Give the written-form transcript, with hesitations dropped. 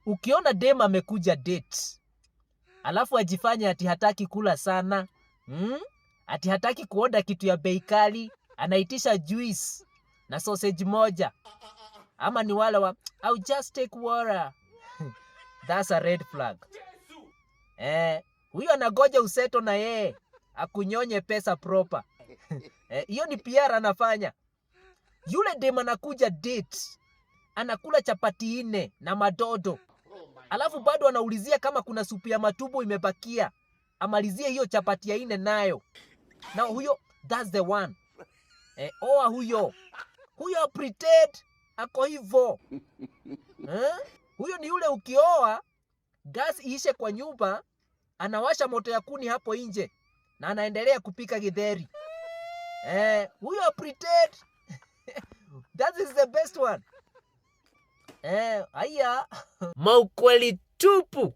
Ukiona dem amekuja date, alafu ajifanye ati hataki kula sana, ati hataki kuoda kitu ya bei kali, anaitisha juice na sausage moja, ama ni wale wa I'll just take water. That's a red flag. Huyo anagoja useto na yeye akunyonye pesa proper. Hiyo ni PR anafanya. Yule dem anakuja date, anakula chapati 4 na madodo, alafu bado anaulizia kama kuna supu ya matumbo imebakia, amalizie hiyo chapati ya 4 nayo. Na huyo, that's the one. Oa huyo pretend ako hivyo. Huyo ni yule ukioa, gas iishe kwa nyumba, anawasha moto ya kuni hapo nje na anaendelea kupika githeri. Huyo pretend. That is the best one. Haya. Maukweli tupu.